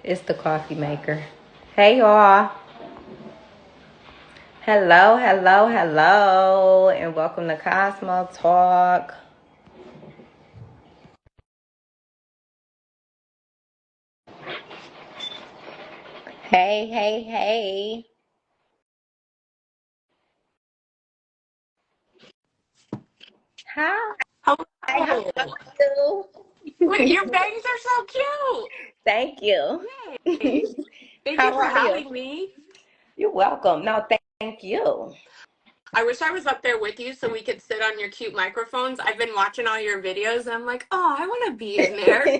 It's the coffee maker. Hey y'all. Hello, hello, hello, and welcome to Cosmo Talk. Hey, hey, hey. How? Hi, how are Oh, you? wait, your bangs are so cute. Thank you. Yay. Thank you How for are you? having me. You're welcome. No, thank you. I wish I was up there with you so we could sit on your cute microphones. I've been watching all your videos and I'm like, oh, I want to be in there.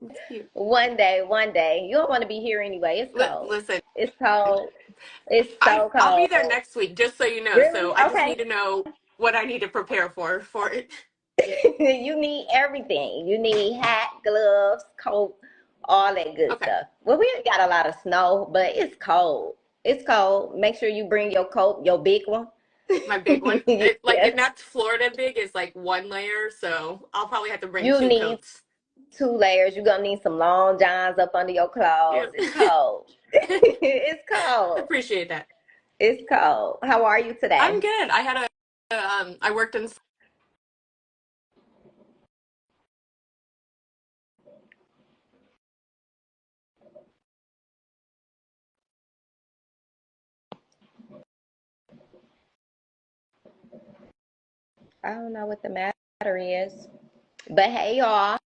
It's cute. One day. You don't want to be here anyway. It's cold. Listen, It's cold. It's so I'll be there cold. next week, just so you know. Really? So I just Okay. need to know what I need to prepare for it. You need everything. You need hat, gloves, coat, all that good Okay, stuff. Well, we got a lot of snow, but it's cold. It's cold. Make sure you bring your coat, your big one. my big one. And Yes. that's Florida big is like one layer, so I'll probably have to bring You two need coats. 2 layers. You're gonna need some long johns up under your Yeah. clothes. It's cold. It's cold. Appreciate that. It's cold. How are you I'm today? good. I worked in. I don't know what the matter is. But hey y'all.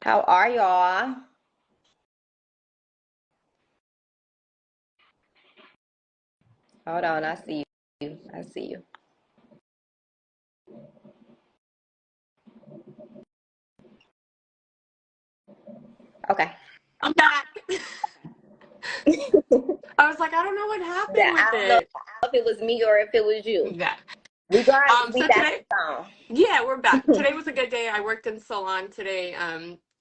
How are y'all? Hold on, I see you. I see you. Okay. I'm back. I was like, I don't know what happened That with I don't know it. if it was me or if it was you. Yeah. Regardless, we So back today, on. yeah, we're back. Today was a good day. I worked in salon today.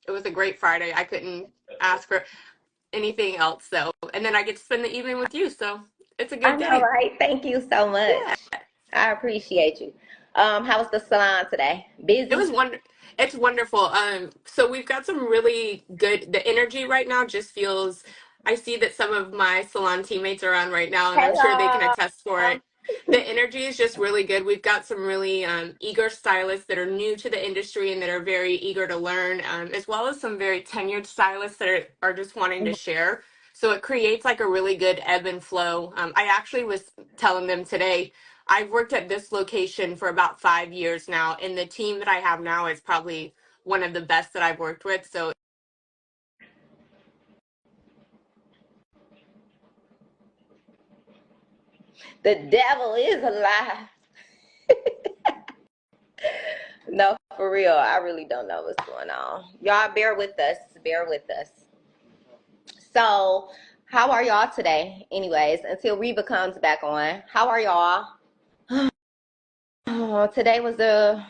It was a great Friday. I couldn't ask for anything else. So, and then I get to spend the evening with you. So it's a I good know, day. right? Thank you so much. Yeah. I appreciate you. How was the salon today? It Busy? was It's wonderful. So we've got some really good. The energy right now just feels. I see that some of my salon teammates are on right now, and Hey I'm sure they can y'all. attest for it. The energy is just really good. We've got some really eager stylists that are new to the industry and that are very eager to learn, as well as some very tenured stylists that are just wanting to share. So it creates like a really good ebb and flow. I actually was telling them today I've worked at this location for about 5 years now, and the team that I have now is probably one of the best that I've worked with. So, The devil is alive. No, for real. I really don't know what's going on. Y'all bear with us. Bear with us. So, how are y'all today? Anyways, until Reva comes back on, how are y'all? Oh, today was a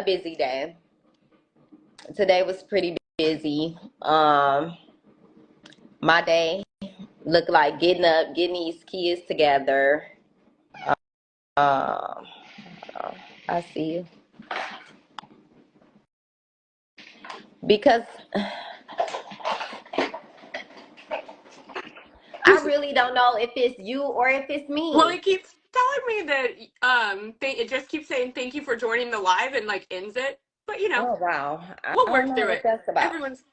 busy day. Today was pretty busy. My day looked like getting up, getting these kids together. Um, I see you because I really don't know if it's you or if it's well, me. it keeps telling me that it just keeps saying thank you for joining the live and like ends it. But Oh wow, I we'll don't work know through what it. that's about. Everyone's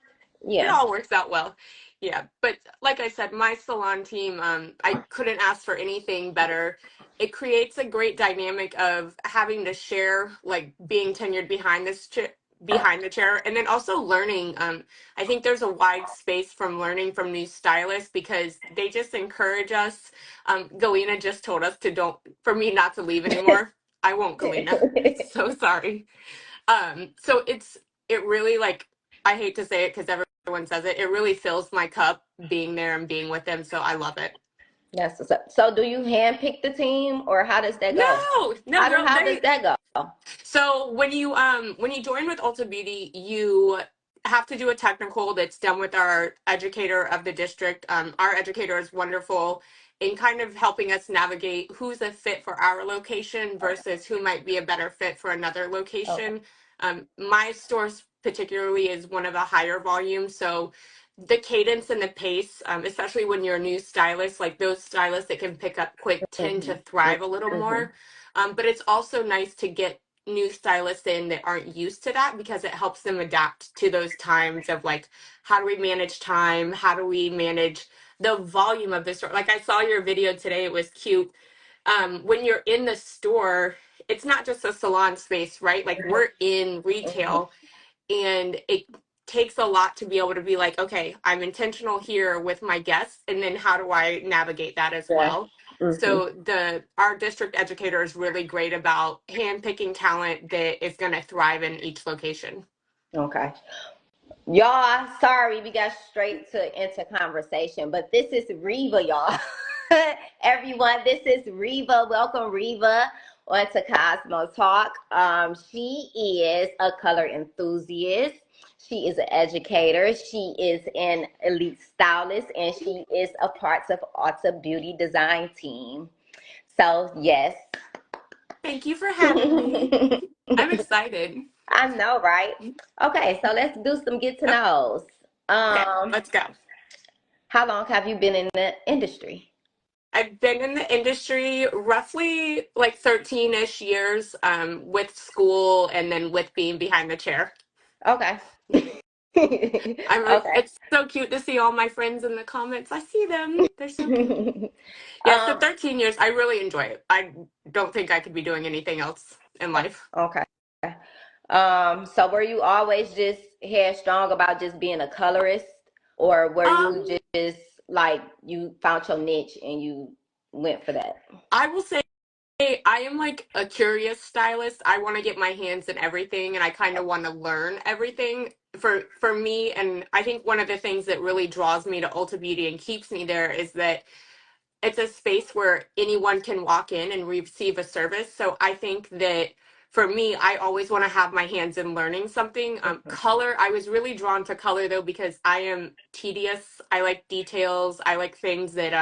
It Yeah, all works out well. Yeah, but like I said, my salon team, I couldn't ask for anything better. It creates a great dynamic of having to share, like being tenured behind the chair, and then also learning. I think there's a wide space from learning from these stylists because they just encourage us. Galena just told us to don't for me not to leave anymore. I won't, Galena. So sorry. So it really like I hate to say it because everyone says it. It really fills my cup being there and being with them. So I love it. that's what's up. So, do you handpick the team, or how does that go? No, girl. How does that go? So when you join with Ulta Beauty, you have to do a technical that's done with our educator of the district. Our educator is wonderful in kind of helping us navigate who's a fit for our location versus who might be a better fit for another Okay. location. My store's particularly is one of the higher volumes. So the cadence and the pace, especially when you're a new stylist, like those stylists that can pick up quick tend to Mhm. thrive a little Mhm. more. But it's also nice to get new stylists in that aren't used to that because it helps them adapt to those times of like, how do we manage time? How do we manage the volume of the store? Like I saw your video today, it was cute. When you're in the store, it's not just a salon space, right? Like we're in Mhm. retail and it takes a lot to be able to be like, okay, I'm intentional here with my guests, and then how do I navigate that as Yeah. well? Mhm. So the our district educator is really great about handpicking talent that is going to thrive in each location. Okay. Y'all, sorry, we got straight to into conversation, but this is Reva, y'all. Everyone, this is Reva. Welcome, Reva, onto Cosmo Talk. She is a color enthusiast. She is an educator. She is an elite stylist, and she is a part of Ulta Beauty Design team. So, yes. Thank you for having me. I'm excited. I know, right? Okay, so let's do some get to Oh, knows. okay, Um, let's go. how long have you been in the industry? I've been in the industry roughly like 13-ish years, with school and then with being behind the chair. Okay. Okay. It's so cute to see all my friends in the comments. I see them. They're so cute. Yeah, so um, 13 years. I really enjoy it. I don't think I could be doing anything else in life. okay. So were you always just headstrong about just being a colorist, or were you Um, just like you found your niche and you went for that? I will say I am like a curious stylist. I want to get my hands in everything and I kind of want to learn everything. For me, and I think one of the things that really draws me to Ulta Beauty and keeps me there is that it's a space where anyone can walk in and receive a service. So I think that for me, I always want to have my hands in learning something. Color, I was really drawn to color though because I am tedious. I like details. I like things that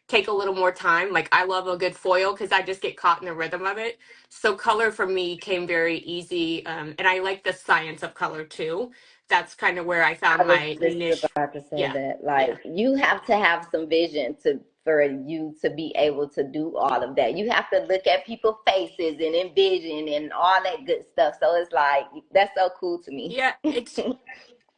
take a little more time. Like I love a good foil because I just get caught in the rhythm of it. So color for me came very easy, and I like the science of color too. That's kind of where I I found was my just niche. about to say Yeah, that, yeah. like, you have to have some vision to for you to be able to do all of that. You have to look at people's faces and envision and all that good stuff. So it's like that's so cool to me. Yeah, it's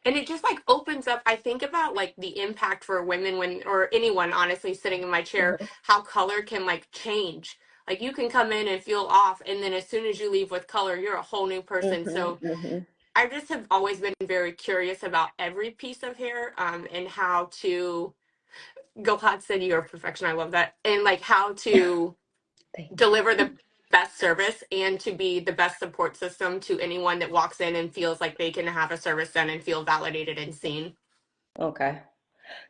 and it just like opens up. I think about like the impact for women when or anyone honestly sitting in my chair, Mhm, how color can like change. Like you can come in and feel off, and then as soon as you leave with color, you're a whole new person. mhm, So mhm. I just have always been very curious about every piece of hair, and how to go hot city or perfection. I love that. And like how to Thank you. deliver the best service and to be the best support system to anyone that walks in and feels like they can have a service done and feel validated and seen. Okay.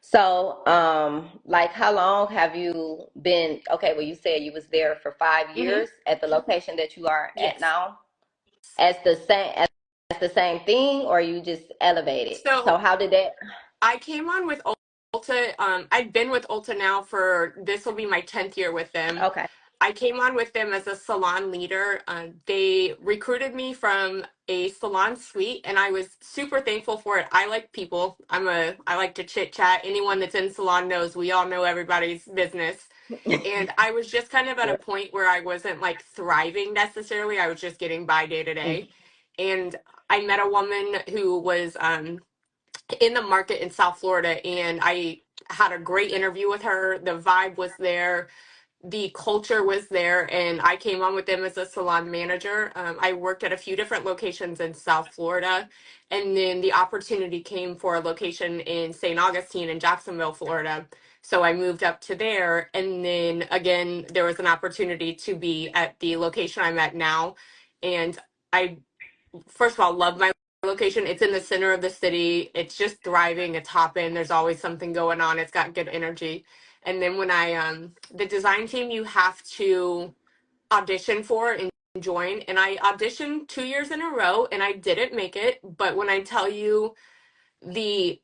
So, like, how long have you been? Okay, well, you said you was there for five Hmm. years at the location that you are at Yes. now, as the same thing, or you just elevated. So, So how did that? I came on with Ulta. I've been with Ulta now for this will be my 10th year with them. Okay. I came on with them as a salon leader. They recruited me from a salon suite, and I was super thankful for it. I like people. I like to chit chat. Anyone that's in salon knows we all know everybody's business. And I was just kind of at a Yeah. point where I wasn't like thriving necessarily. I was just getting by day to Mhm. day. And I met a woman who was in the market in South Florida, and I had a great interview with her. The vibe was there, the culture was there, and I came on with them as a salon manager. I worked at a few different locations in South Florida, and then the opportunity came for a location in St. Augustine in Jacksonville, Florida. So I moved up to there, and then again, there was an opportunity to be at the location I'm at now. And I first of all, love my location. It's in the center of the city. It's just thriving. It's hopping. There's always something going on. It's got good energy. And then when I the design team you have to audition for and join. And I auditioned 2 years in a row and I didn't make it. But when I tell you the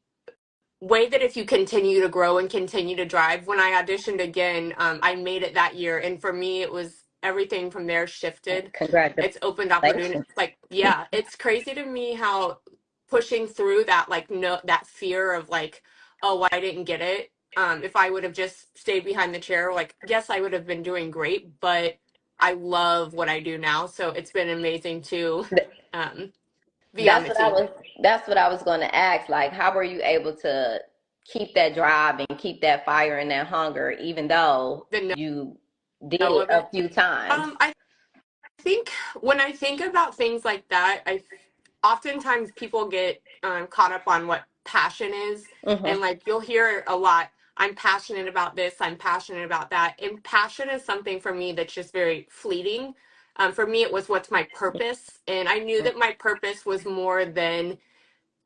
way that if you continue to grow and continue to drive, when I auditioned again, I made it that year. And for me, it was everything from there shifted. Congratulations. It's opened opportunity. Like, yeah, it's crazy to me how pushing through that, like, no, that fear of like, oh, I didn't get it. If I would have just stayed behind the chair, like, yes, I would have been doing great, but I love what I do now. So it's been amazing to um, be on That's the what I team. was. That's what I was going to ask. Like, how were you able to keep that drive and keep that fire and that hunger, even though The you did know it of a it. few times? I think when I think about things like that, I oftentimes people get caught up on what passion is, Mm-hmm. and like you'll hear a lot. I'm passionate about this. I'm passionate about that. And passion is something for me that's just very fleeting. For me, it was what's my purpose, and I knew that my purpose was more than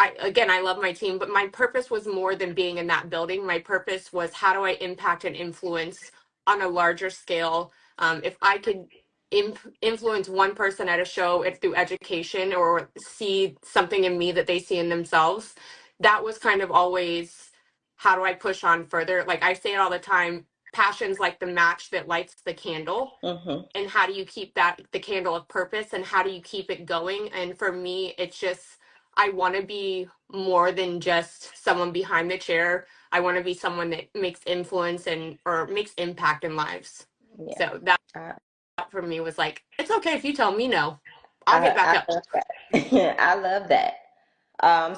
I love my team, but my purpose was more than being in that building. My purpose was how do I impact and influence on a larger scale. If I could influence one person at a show if through education or see something in me that they see in themselves, that was kind of always how do I push on further. Like I say it all the time, passion's like the match that lights the candle, Mm-hmm. and how do you keep that the candle of purpose and how do you keep it going. And for me it's just I want to be more than just someone behind the chair. I want to be someone that makes influence and or makes impact in lives. Yeah. So that I, for me was like, it's okay if you tell me no, I'll get back I up. love that. I love that.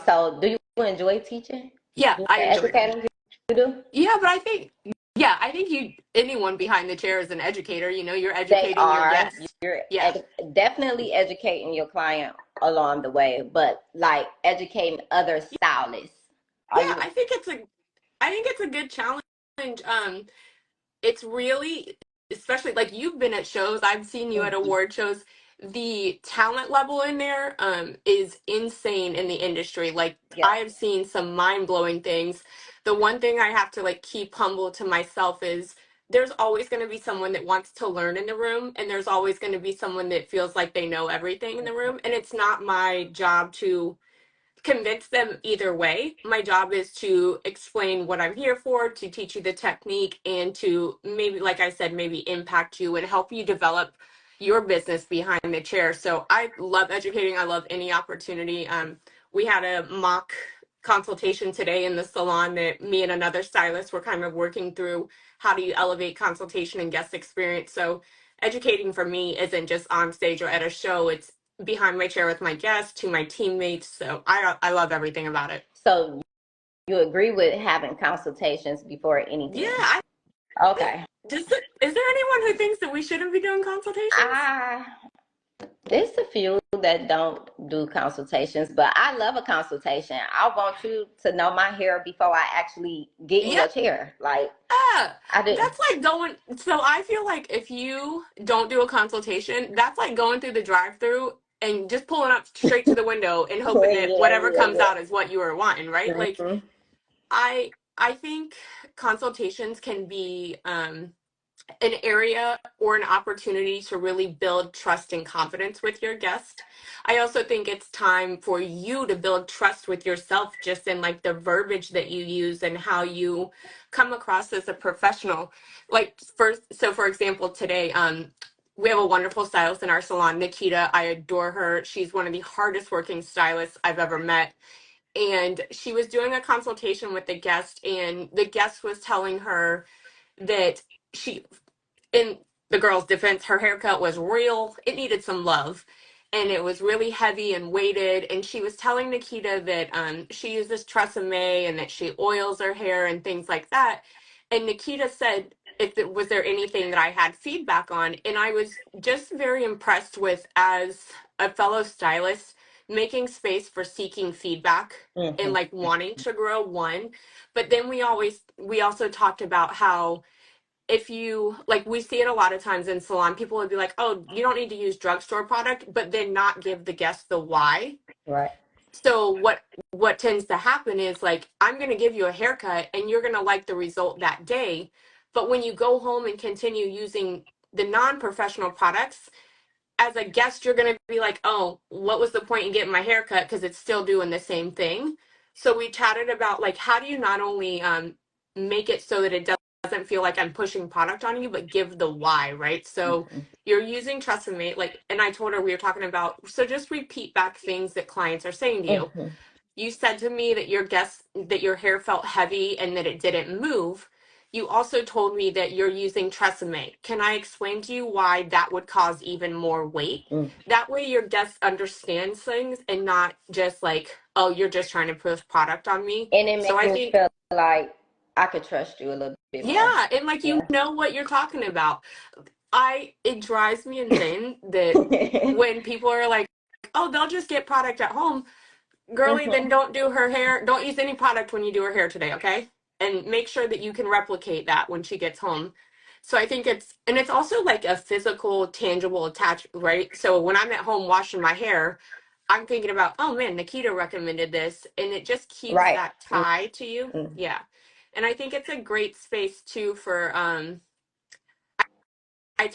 So do you enjoy teaching? Yeah, Being I an enjoyed it. educator, you do? Yeah, but I think yeah, I think you anyone behind the chair is an educator. You know, you're They educating your are. guest. You're Yeah. definitely educating your client along the way, but like educating other stylists. Yeah, Are you? I think it's a good challenge. It's really, especially like you've been at shows, I've seen you at Mhm. award shows. The talent level in there is insane in the industry. Like Yeah. I have seen some mind-blowing things. The one thing I have to like keep humble to myself is there's always going to be someone that wants to learn in the room, and there's always going to be someone that feels like they know everything in the room, and it's not my job to convince them either way. My job is to explain what I'm here for, to teach you the technique, and to maybe, like I said, maybe impact you and help you develop your business behind the chair. So I love educating. I love any opportunity. We had a mock consultation today in the salon that me and another stylist were kind of working through how do you elevate consultation and guest experience. So educating for me isn't just on stage or at a show. It's behind my chair with my guests, to my teammates. So I love everything about it. So you agree with having consultations before Yeah, anything? I think Okay. just is there anyone who thinks that we shouldn't be doing consultations? I There's a few that don't do consultations, but I love a consultation. I want you to know my hair before I actually get in Yeah, your chair. Like I do. that's like going. So I feel like if you don't do a consultation, that's like going through the drive-through and just pulling up straight to the window and hoping Yeah, that yeah, whatever comes yeah. out is what you were wanting, right? Like Hmm. I think consultations can be an area or an opportunity to really build trust and confidence with your guest. I also think it's time for you to build trust with yourself just in like the verbiage that you use and how you come across as a professional. Like for example, today we have a wonderful stylist in our salon, Nikita. I adore her. She's one of the hardest working stylists I've ever met. And she was doing a consultation with the guest, and the guest was telling her that she in the girl's defense, her haircut was real. It needed some love. And it was really heavy and weighted. And she was telling Nikita that she uses Tresemme and that she oils her hair and things like that. And Nikita said, if it, was there anything that I had feedback on? And I was just very impressed with, as a fellow stylist, making space for seeking feedback and Hmm. like wanting to grow one. But then we also talked about how if you like we see it a lot of times in salon, people would be like, oh, you don't need to use drugstore product, but then not give the guest the why. Right. So what tends to happen is like, I'm going to give you a haircut and you're going to like the result that day, but when you go home and continue using the non-professional products, as a guest you're going to be like, oh, what was the point in getting my haircut because it's still doing the same thing. So we chatted about like, how do you not only make it so that it doesn't doesn't feel like I'm pushing product on you, but give the why, right? So you're using Trust and Mate, like, and I told her we were talking about, so just repeat back things that clients are saying to you. Mm-hmm. You said to me that that your hair felt heavy and that it didn't move. You also told me that you're using Tresemme. Can I explain to you why that would cause even more weight? Mm. That way your guest understands things and not just like, oh, you're just trying to push product on me. And it So makes I me think, feel like I could trust you a little bit more. yeah, and like you Yeah. know what you're talking about. It drives me insane that when people are like, oh, they'll just get product at home. Girlie, then Mm-hmm. don't do her hair. Don't use any product when you do her hair today, okay? And make sure that you can replicate that when she gets home. So I think it's also like a physical, tangible attachment, right? So when I'm at home washing my hair, I'm thinking about, oh man, Nikita recommended this, and it just keeps Right. that tie to you. Mm-hmm. Yeah. And I think it's a great space too for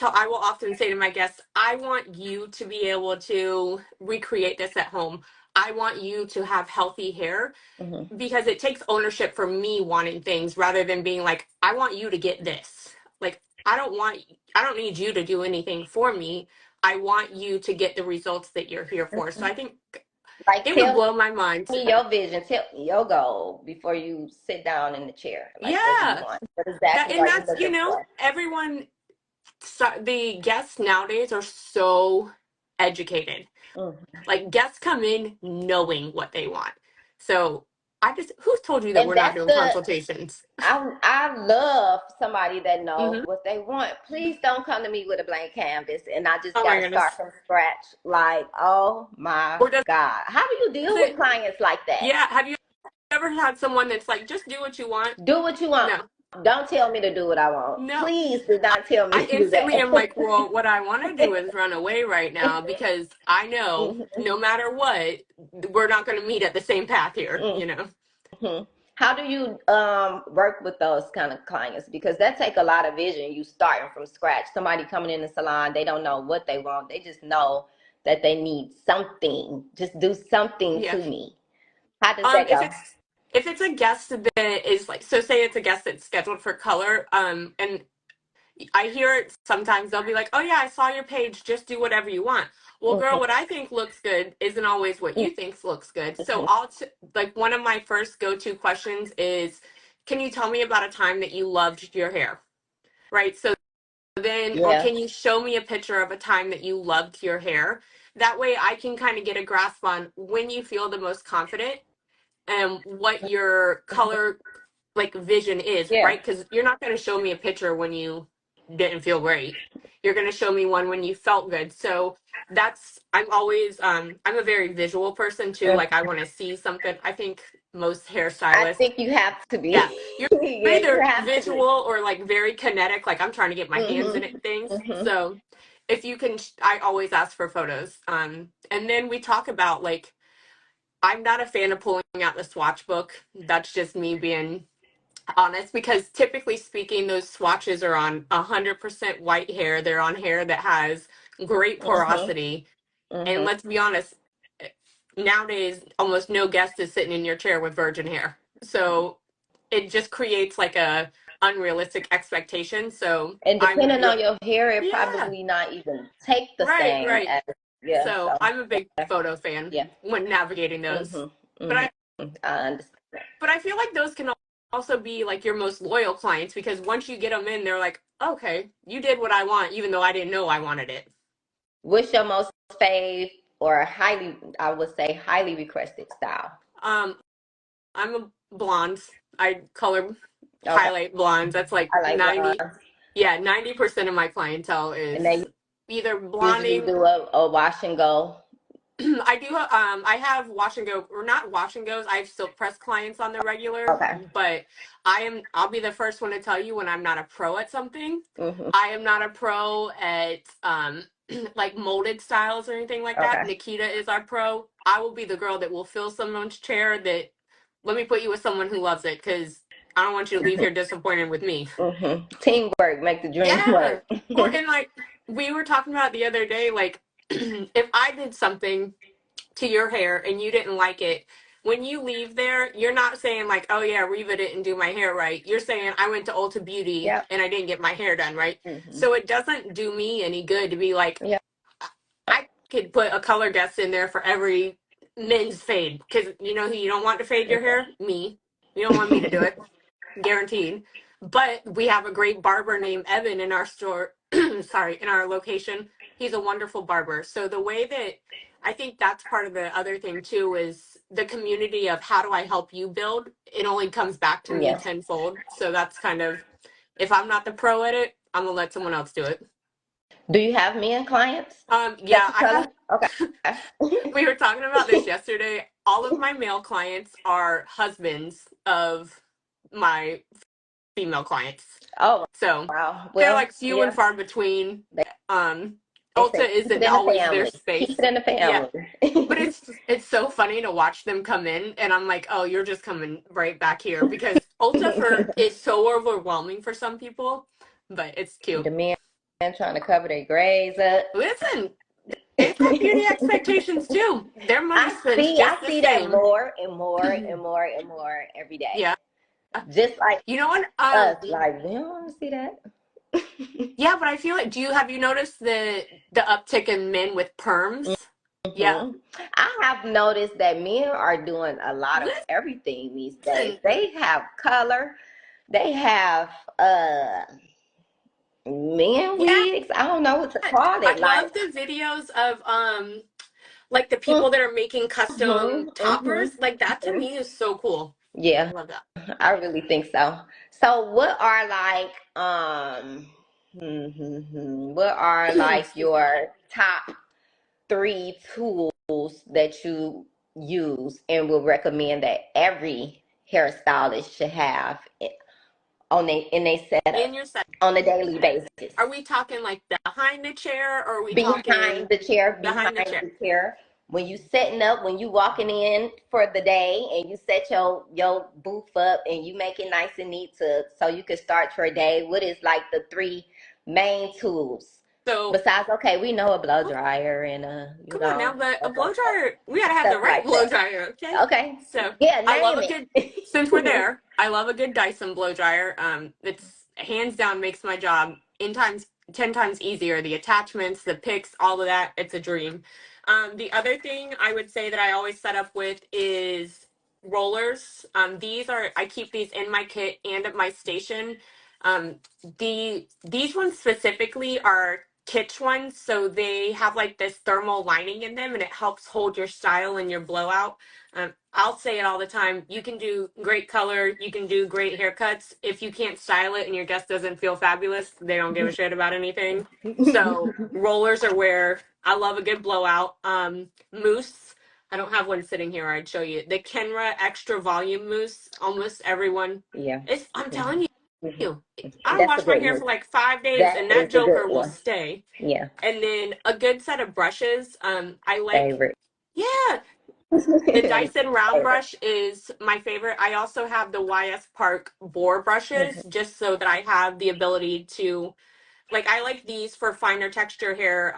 I will often say to my guests, I want you to be able to recreate this at home. I want you to have healthy hair Mm-hmm. because it takes ownership for me wanting things rather than being like, I want you to get this. Like, I don't need you to do anything for me. I want you to get the results that you're here for. So I think Like, it would tell blow my mind. me your vision, tell me your goal before you sit down in the chair. Like, what do you Yeah. want? What That, exactly and are you that's, looking for? everyone, so the guests nowadays are so educated. Mm-hmm. Like guests come in knowing what they want. So who's told you that And we're not that's doing the consultations? I love somebody that knows Hmm. what they want. Please don't come to me with a blank canvas and I just Oh my gotta start goodness. from scratch. Like, oh my Or does God. How do you deal with it, clients like that? yeah, have you ever had someone that's like, just do what you want? Do what you want. No, Don't tell me to do what I want. no. Please do not tell me I to do instantly am like, that. well, what I want to do is run away right now because I know Mhm, no matter what, we're not going to meet at the same path here, mhm. How do you work with those kind of clients? Because that take a lot of vision. You starting from scratch. Somebody coming in the salon, they don't know what they want. They just know that they need something. Just do something Yeah. to me. How does that If go? it's a guest that is like, so say it's a guest that's scheduled for color, and I hear it sometimes. They'll be like, "Oh yeah, I saw your page. Just do whatever you want." Well, girl, Mhm, what I think looks good isn't always what you think looks good. So mhm. like one of my first go-to questions is, "Can you tell me about a time that you loved your hair?" Right? So then, or Yeah. can you show me a picture of a time that you loved your hair? That way, I can kind of get a grasp on when you feel the most confident and what your color like vision is, Yeah. right? Because you're not going to show me a picture when you didn't feel great. You're going to show me one when you felt good. So I'm always I'm a very visual person too. Like I want to see something. I think most I hairstylists, think you have to be. yeah, you're Yeah, you either have to visual be. or like very kinetic. Like I'm trying to get my hands in Mhm. it things. Mhm. So if you can, I always ask for photos. And then we talk about like I'm not a fan of pulling out the swatch book. That's just me being honest because typically speaking, those swatches are on 100% white hair. They're on hair that has great Mhm. porosity. And Mhm. let's be honest, nowadays, almost no guest is sitting in your chair with virgin hair. So it just creates like a unrealistic expectation. So And I'm depending real, on your hair, it yeah, probably not even take the right, same right. as yeah. So So I'm a big photo fan yeah. when navigating those. Mhm. But Mhm. I I understand. But I feel like those can also be like your most loyal clients because once you get them in, they're like, okay, you did what I want, even though I didn't know I wanted it. What's your most fave or highly, I would say, highly requested style? Um, I'm a blonde. I color Okay, highlight blondes. That's like I like 90, blondes. yeah, 90% of my clientele And they is either usually blonding. do a wash and go. I do I have wash and go or not wash and goes. I have silk press clients on the regular, Okay. but I'll be the first one to tell you when I'm not a pro at something. Mhm. I am not a pro at like molded styles or anything like that. Okay. Nikita is our pro. I will be the girl that will fill someone's chair that let me put you with someone who loves it cuz I don't want you to leave here disappointed with me. Mhm. Teamwork make the dream Yeah. work. Or and like we were talking about the other day like if I did something to your hair and you didn't like it, when you leave there, you're not saying like, oh yeah, Reva didn't do my hair right. You're saying I went to Ulta Beauty Yep. and I didn't get my hair done right. Hmm. So it doesn't do me any good to be like, Yep. I could put a color guest in there for every men's fade because you know who you don't want to fade your hair? Me. You don't want me to do it, guaranteed. But we have a great barber named Evan in our store, sorry, in our location. He's a wonderful barber. So the way that I think that's part of the other thing too is the community of how do I help you build? It only comes back to me Yeah. tenfold. So that's kind of if I'm not the pro at it, I'm gonna let someone else do it. Do you have men clients that Yeah, you I have. color? Okay. We were talking about this yesterday. All of my male clients are husbands of my female clients. Oh, So wow. they're Well, like few and yeah. far between. They, Um, they Ulta say keep it isn't in the always their family. Keep space. it in the Yeah, but family. it's so funny to watch them come in, and I'm like, oh, you're just coming right back here because Ulta for is so overwhelming for some people, but it's cute. The men trying to cover their grays up. Listen, they've got beauty expectations too. Their money spent I just the see that same. more and more and more and more every day. Yeah. Just like You know what? us, like we don't want to see that. Yeah, but I feel like have you noticed the uptick in men with perms? Yeah. Hmm. I have noticed that men are doing a lot of everything these days. Listen, They have color. They have men yeah, wigs. I don't know what to call I it. Like, love the videos of like the mm, people that are making custom mhm, toppers. mhm, Like that to mhm. me is so cool. Yeah, I love that. I really think so. So, what are like what are like Excuse me. your top three tools that you use and will recommend that every hairstylist should have on their In setup your set, on a daily basis? are we talking like behind the chair or are we Behind talking the chair, behind the behind chair? the chair. When you setting up, when you walking in for the day and you set your booth up and you make it nice and neat to so you can start your day, what is like the three main tools? So Besides, okay, we know a blow dryer and come on now, but a blow okay, dryer, we gotta have the stuff right like blow that. dryer, okay? Okay, So yeah, I love name a good, since we're it. there, I love a good Dyson blow dryer. It's hands down makes my job 10 times easier. The attachments, the picks, all of that, it's a dream. The other thing I would say that I always set up with is rollers. I keep these in my kit and at my station. Um, these ones specifically are Kitsch ones, so they have like this thermal lining in them, and it helps hold your style and your blowout. I'll say it all the time. You can do great color, you can do great haircuts. If you can't style it and your guest doesn't feel fabulous, they don't give a shit about anything. So rollers are where I love a good blowout. Mousse. I don't have one sitting here. I'd show you the Kenra extra volume mousse. Almost everyone. Yeah. I'm telling Mhm. you, Mhm. I That's a wash my good hair one. for like 5 days, That and is that a good Joker will one. stay. Yeah. And then a good set of brushes. I like, Favorite. yeah, the Dyson round Favorite. brush is my favorite. I also have the YS Park boar brushes Mhm. just so that I have the ability to, like, I like these for finer texture hair.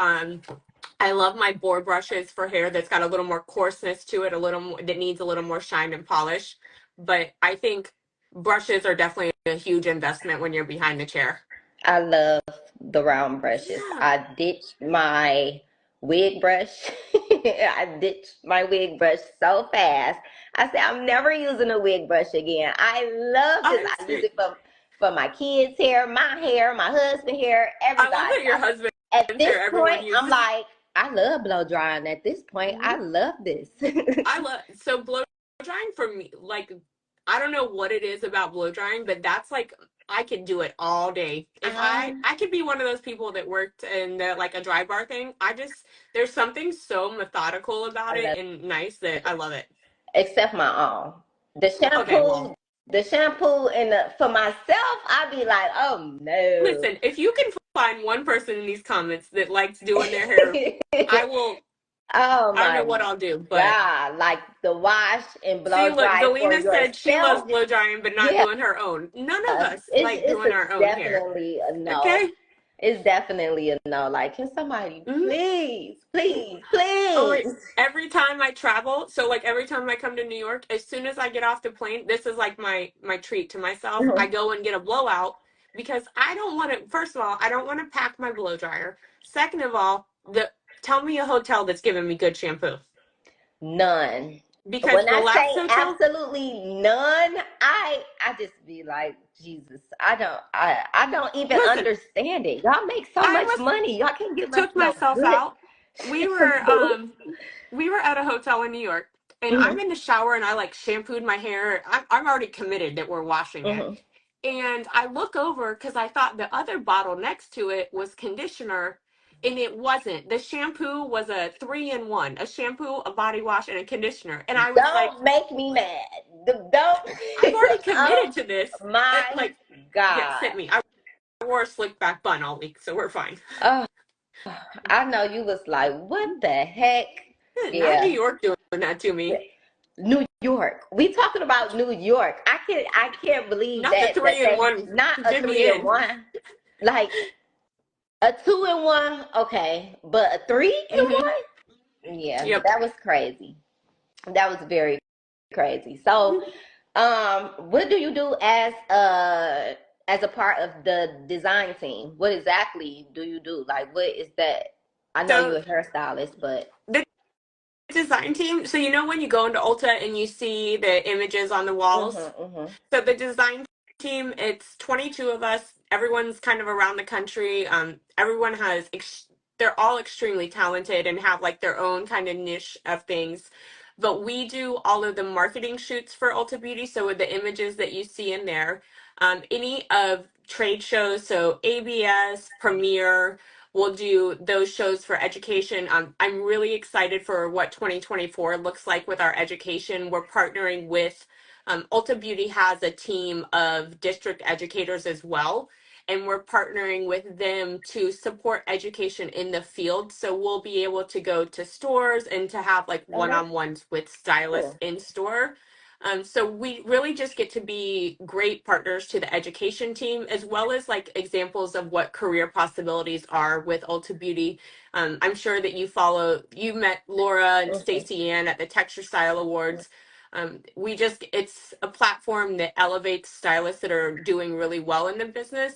I love my boar brushes for hair that's got a little more coarseness to it, a little more, that needs a little more shine and polish. But I think brushes are definitely a huge investment when you're behind the chair. I love the round brushes. Yeah. I ditched my wig brush. I ditched my wig brush so fast. I said, I'm never using a wig brush again. I love this. I I use it for my kids' hair, my husband hair, love everybody. that your husband's At this hair everyone point, I'm uses. like, I love blow drying. At this point, I love this. I love so blow drying for me. Like I don't know what it is about blow drying, but that's like I could do it all day. If um, I could be one of those people that worked in like a dry bar thing. There's something so methodical about I it love and nice that I love it. except my own. The Okay, well, shampoo, the shampoo and for myself, I'd be like, oh no. listen, if you can find one person in these comments that likes doing their hair, I will. Oh I don't know my what I'll do, but God. Like the wash and see, blow look, dry for Galena said she loves yourself. blow drying but not Yeah. doing her own. None of us like It's doing a our own hair. definitely a no. Okay? It's definitely a no. Like, can somebody Mhm. please, please, Oh wait, please? every time I travel, so like every time I come to New York, as soon as I get off the plane, this is like my treat to myself. I Mhm. go and get a blowout because I don't want to. First of all, I don't want to pack my blow dryer. Second of all, the tell me a hotel that's giving me good shampoo, None. because When the I last say hotel absolutely none, I just be like, Jesus, I don't even listen. understand it. Y'all make so I much was money. Y'all can give us took no myself good out. We were shampoo. we were at a hotel in New York, and I'm Hmm. in the shower and I like shampooed my hair. I'm already committed that we're washing it. Hmm. And I look over because I thought the other bottle next to it was conditioner, and it wasn't. The shampoo was a 3-in-1, a shampoo, a body wash, and a conditioner. And I was like, Don't make me mad. Don't. I've already committed Oh to this. my Like, yeah, God. sit me. I wore a slick back bun all week, so we're fine. Oh, I know you was like, what the heck? Not New Yeah. York doing that to me. New York. We talking about New York. I can't believe Not the that three in they one not a did me three and in. one. Like a 2-in-1, okay, but a three Hmm. in one? Yeah, Yep. that was crazy. That was very crazy. So, what do you do as a part of the design team? What exactly do you do? Like, what is that? I know So you're a hairstylist, but the design team. So you know when you go into Ulta and you see the images on the walls. mhm, mhm, So the design team, it's 22 of us. Everyone's kind of around the country. Everyone has, they're all extremely talented and have like their own kind of niche of things. But we do all of the marketing shoots for Ulta Beauty. So with the images that you see in there, any of trade shows, so ABS, Premiere, we'll do those shows for education. I'm really excited for what 2024 looks like with our education. We're partnering with Ulta Beauty has a team of district educators as well, and we're partnering with them to support education in the field. So we'll be able to go to stores and to have like oh, that's one-on-ones with stylists cool. in store. So we really just get to be great partners to the education team, as well as like examples of what career possibilities are with Ulta Beauty. I'm sure that you met Laura and Mhm, Stacey Ann at the Texture Style Awards. It's a platform that elevates stylists that are doing really well in the business,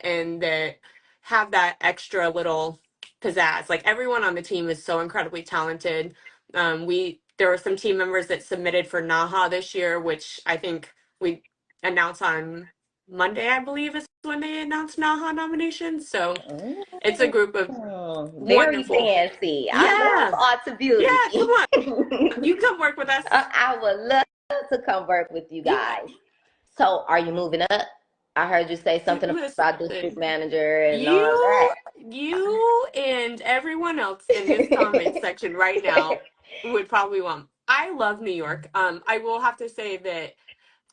and that have that extra little pizzazz. Like everyone on the team is so incredibly talented. There were some team members that submitted for NAHA this year, which I think we announced on Monday, I believe is when they announced NAHA nominations. So it's a group of very wonderful. fancy. I love Yeah. Alta Yeah, come Beauty. on. You come work with us. I would love to come work with you Yeah. guys. So, are you moving up? I heard you say something Listen, about district manager and all you that. you and everyone else in this comment section right now would probably want. I love New York. I will have to say that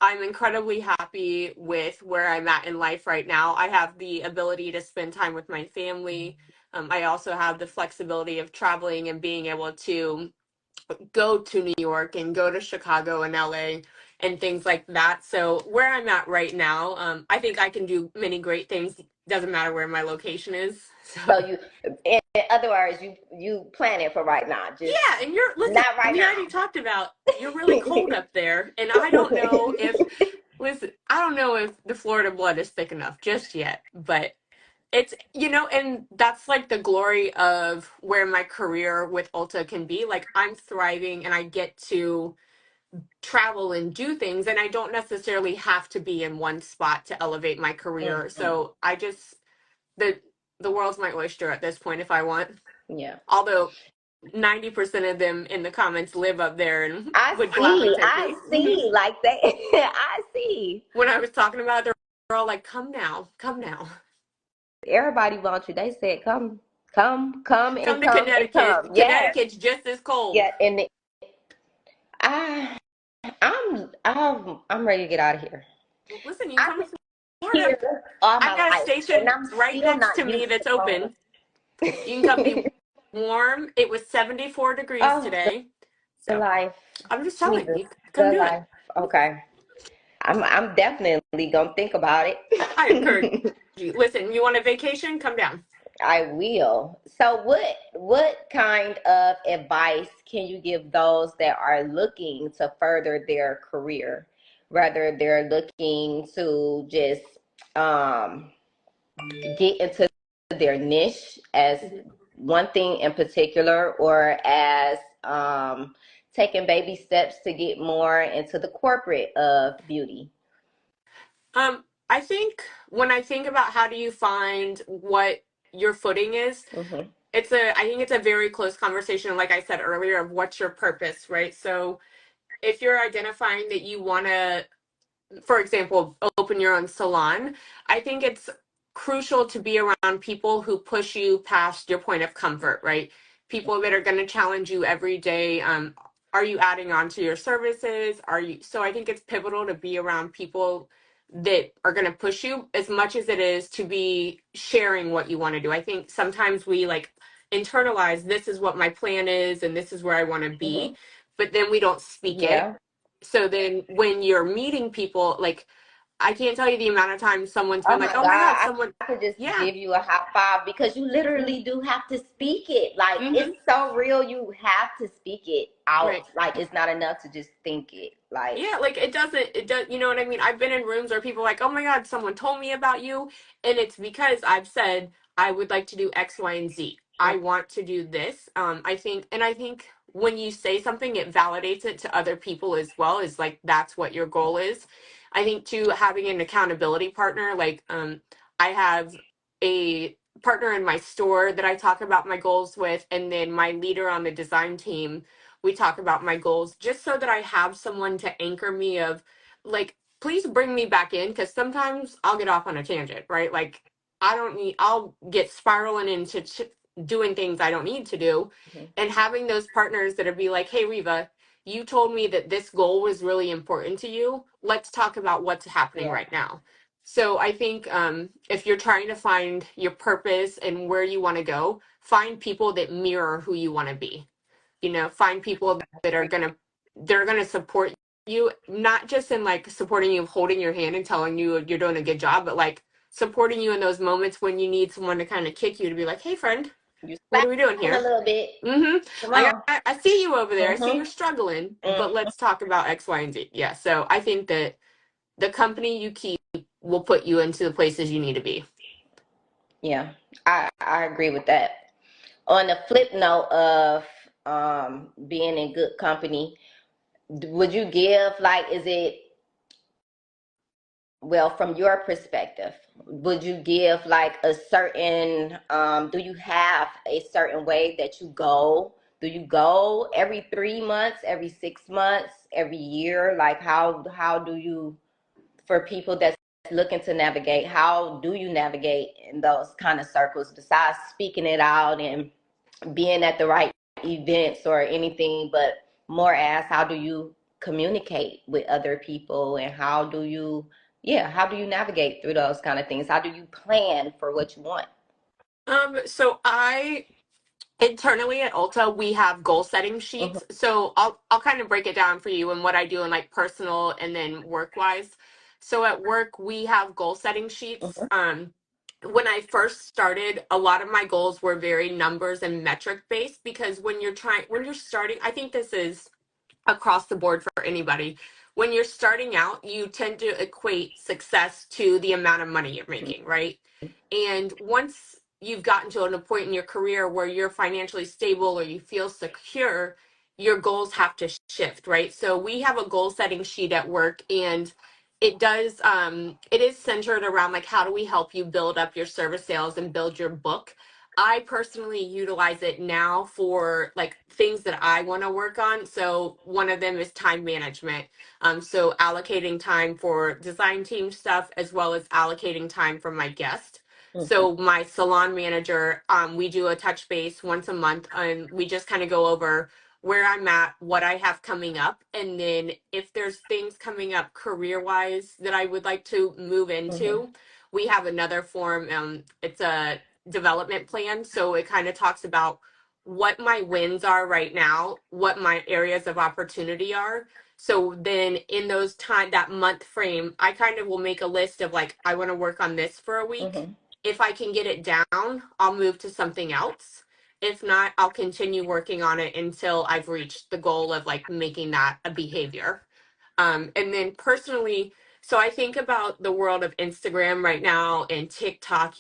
I'm incredibly happy with where I'm at in life right now. I have the ability to spend time with my family. I also have the flexibility of traveling and being able to go to New York and go to Chicago and LA and things like that. So where I'm at right now, I think I can do many great things. Doesn't matter where my location is. So So in other words, you plan it for right now, just yeah, and listen, not right we already now. talked about you're really cold up there, and I don't know if the Florida blood is thick enough just yet, but it's, and that's like the glory of where my career with Ulta can be. Like I'm thriving and I get to travel and do things, and I don't necessarily have to be in one spot to elevate my career. Mhm. So the the world's my oyster at this point if I want. Yeah. Although 90% of them in the comments live up there and I would gladly see. take I me. see. Like that. I see. When I was talking about it, they're all like, come now, come now. Everybody wants you. They said, come, come, and Come to come, and Connecticut. come. Yes. Connecticut's just as cold. Yeah. And I, I'm ready to get out of here. Listen, you can I've come been to Florida. here all I've my got a life, and station I'm right still next to not me used to that's cold. open. You can come be warm. It was 74 degrees Oh, today. the So life, I'm just telling Jesus, you, come the do it. life. Okay. I'm definitely gonna think about I encourage it. you. Listen, you want a vacation? Come down. I will. So what kind of advice can you give those that are looking to further their career, whether they're looking to just um get into their niche as Mhm. one thing in particular, or as taking baby steps to get more into the corporate of beauty? I think when I think about how do you find what your footing is, Hmm. I think it's a very close conversation, like I said earlier, of what's your purpose, right? So if you're identifying that you want to, for example, open your own salon, I think it's crucial to be around people who push you past your point of comfort, right? People that are going to challenge you every day. Are you adding on to your services? Are you? So I think it's pivotal to be around people that are going to push you as much as it is to be sharing what you want to do. I think sometimes we like internalize this is what my plan is and this is where I want to Hmm. be, but then we don't speak it. Yeah. So then when you're meeting people, like I can't tell you the amount of times someone's Oh been like, my "Oh my God, God, someone." I could just Yeah. give you a high five because you literally do have to speak it. Like, Mm-hmm. it's so real. You have to speak it out. Right. Like, it's not enough to just think it. Like, Yeah, like it does, you know what I mean? I've been in rooms where people are like, "Oh my God, someone told me about you." And it's because I've said I would like to do X, Y, and Z. I want to do this. I think when you say something, it validates it to other people as well, is like that's what your goal is. I think too, having an accountability partner, like I have a partner in my store that I talk about my goals with, and then my leader on the design team, we talk about my goals just so that I have someone to anchor me of like please bring me back in because sometimes I'll get off on a tangent, right? Like I'll get spiraling into doing things I don't need to do, mhm. and having those partners that are be like, "Hey Reva, you told me that this goal was really important to you. Let's talk about what's happening Yeah, right now." So I think if you're trying to find your purpose and where you want to go, find people that mirror who you want to be. Find people that are gonna support you, not just in like supporting you, holding your hand and telling you you're doing a good job, but like supporting you in those moments when you need someone to kind of kick you to be like, "Hey friend, you what are we doing slacking a here?" little bit. Come Like on. I see you over there. I see you're Hmm. struggling, but Hmm. let's talk about X, Y, and Z. Yeah. So I think that the company you keep will put you into the places you need to be. Yeah, I agree with that. On the flip note of being in good company, would you give, like, is it, well, from your perspective, would you give like a certain, do you have a certain way that you go? Do you go every 3 months, every 6 months, every year? Like, how do you, for people that's looking to navigate, how do you navigate in those kind of circles besides speaking it out and being at the right events or anything, but more as how do you communicate with other people, and how do you, yeah, how do you navigate through those kind of things? How do you plan for what you want? So I internally at Ulta, we have goal setting Hmm. sheets. So I'll kind of break it down for you and what I do in like personal and then work wise. So at work, we have goal setting sheets. Hmm. When I first started, a lot of my goals were very numbers and metric based because when you're starting, I think this is across the board for anybody. When you're starting out, you tend to equate success to the amount of money you're making, right? And once you've gotten to a point in your career where you're financially stable or you feel secure, your goals have to shift, right? So we have a goal setting sheet at work, and it is centered around like how do we help you build up your service sales and build your book. I personally utilize it now for like things that I want to work on. So one of them is time management. So allocating time for design team stuff as well as allocating time for my guest. Hmm. So my salon manager, we do a touch base once a month, and we just kind of go over where I'm at, what I have coming up, and then if there's things coming up career wise that I would like to move Hmm. into, we have another form. It's a development plan. So it kind of talks about what my wins are right now, what my areas of opportunity are. So then in those time, that month frame, I kind of will make a list of like, I want to work on this for a week. Mm-hmm. If I can get it down, I'll move to something else. If not, I'll continue working on it until I've reached the goal of like making that a behavior. And then personally, so I think about the world of Instagram right now and TikTok,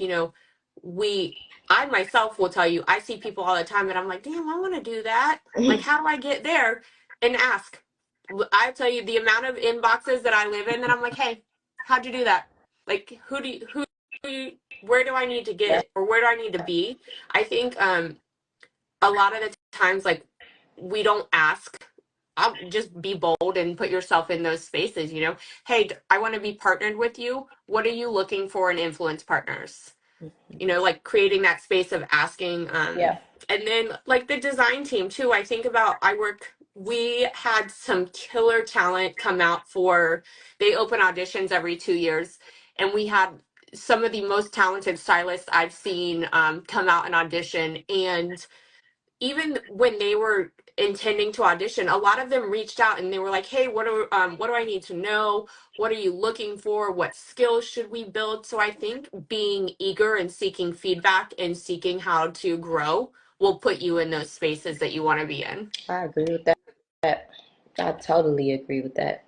I myself will tell you, I see people all the time and I'm like, damn, I want to do that. Like, how do I get there? And ask. I tell you the amount of inboxes that I live in that I'm like, hey, how'd you do that? Like, where do I need to Yeah, get or where do I need to be? I think a lot of the times, like, we don't ask. I'll just be bold and put yourself in those spaces, Hey, I want to be partnered with you. What are you looking for in influence partners? Like creating that space of asking. yeah. And then like the design team too. We had some killer talent come out they open auditions every 2 years. And we had some of the most talented stylists I've seen come out and audition. And even when they were intending to audition, a lot of them reached out and they were like, hey, what do I need to know? What are you looking for? What skills should we build? So I think being eager and seeking feedback and seeking how to grow will put you in those spaces that you want to be in. I agree with that. I totally agree with that.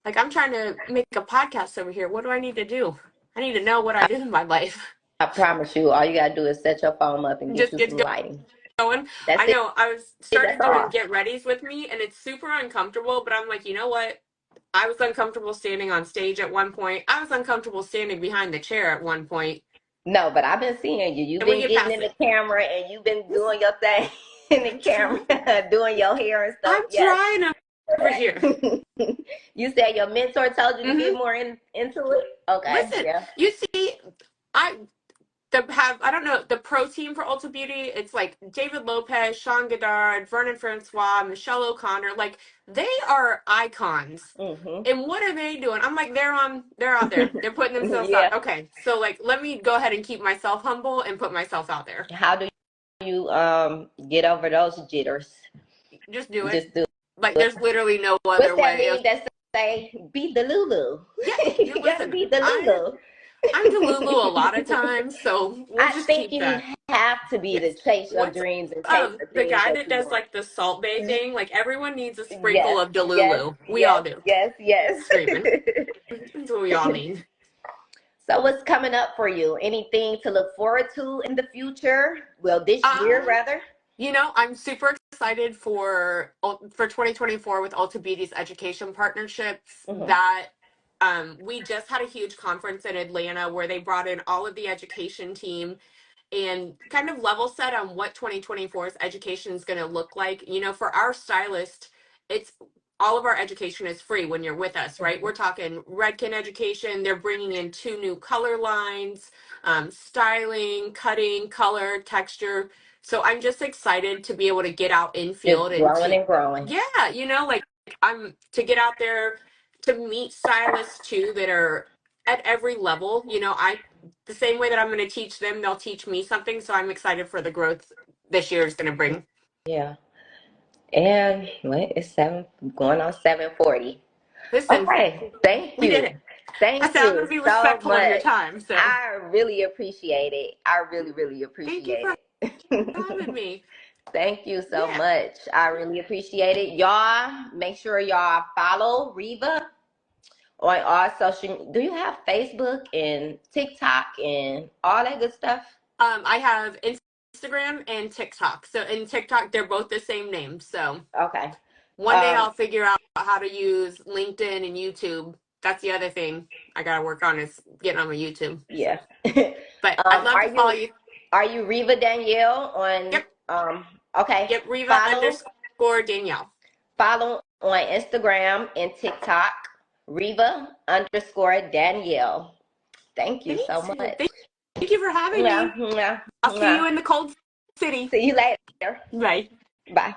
Like, I'm trying to make a podcast over here. What do I need to do? I need to know what I do in my life. I promise you, all you gotta do is set your phone up and get Just you get some lighting. going. That's I it. know I was That's started doing all. get readies with me and it's super uncomfortable, but I'm like, you know what? I was uncomfortable standing on stage at one point. I was uncomfortable standing behind the chair at one point. No, but I've been seeing you. You've And we been get getting past in the it. camera and you've been doing your thing in the camera, doing your hair and stuff. I'm Yes. trying over here. You said your mentor told you to Hmm. get more into it? Okay, Listen, yeah. you see, I I don't know, the pro team for Ulta Beauty, it's like David Lopez, Sean Goddard, Vernon Francois, Michelle O'Connor, like they are icons. Hmm. And what are they doing? I'm like, they're out there. They're putting themselves out. Yeah. Okay. So like let me go ahead and keep myself humble and put myself out there. How do you get over those jitters? Just do it. Just do Like it. there's literally no What's other that way mean of that say be the Lulu? yeah, you You gotta listen. be the Lulu. I'm Delulu a lot of times, so we'll I just think keep you that. have to be to Yes. chase your What's dreams and chase the the things guy that that you does want. like the Salt Bay thing? Like everyone needs a sprinkle Yes, of yes, Delulu. We all yes, do. yes, yes. Screaming. That's what we all need. So what's coming up for you? Anything to look forward to in the future? Well, this year Um, rather. I'm super excited for 2024 with Ulta Beauty's education partnerships. Hmm. That we just had a huge conference in Atlanta where they brought in all of the education team and kind of level set on what 2024's education is going to look like. For our stylist, it's all of our education is free when you're with us, right? Hmm. We're talking Redken education. They're bringing in 2 new color lines, styling, cutting, color, texture. So I'm just excited to be able to get out in field Just and growing and growing. yeah, like I'm to get out there to meet stylists too that are at every level. The same way that I'm going to teach them, they'll teach me something. So I'm excited for the growth this year is going to bring. Yeah. And what it's 7 going on 7:40. Listen, Okay. Thank we did you. it. I Thank said I'm going you to be so respectful of your much. time. So I really appreciate it. I really, really thank you for appreciate it. having me. Thank you so Yeah. much. I really appreciate it. Y'all, make sure y'all follow Reva on all social. Do you have Facebook and TikTok and all that good stuff? I have Instagram and TikTok. So in TikTok, they're both the same name. So Okay. one day Um, I'll figure out how to use LinkedIn and YouTube. That's the other thing I gotta work on is getting on my YouTube. yeah. But I'd love Are to follow you you. Reva Danielle on Yep, okay. yep. Reva Follow underscore Danielle. follow on Instagram and TikTok, Reva underscore Danielle. Thank you so Thanks. much. Thank you for having Yeah, me. yeah, I'll see yeah. you in the cold city. See you later. Bye. Bye.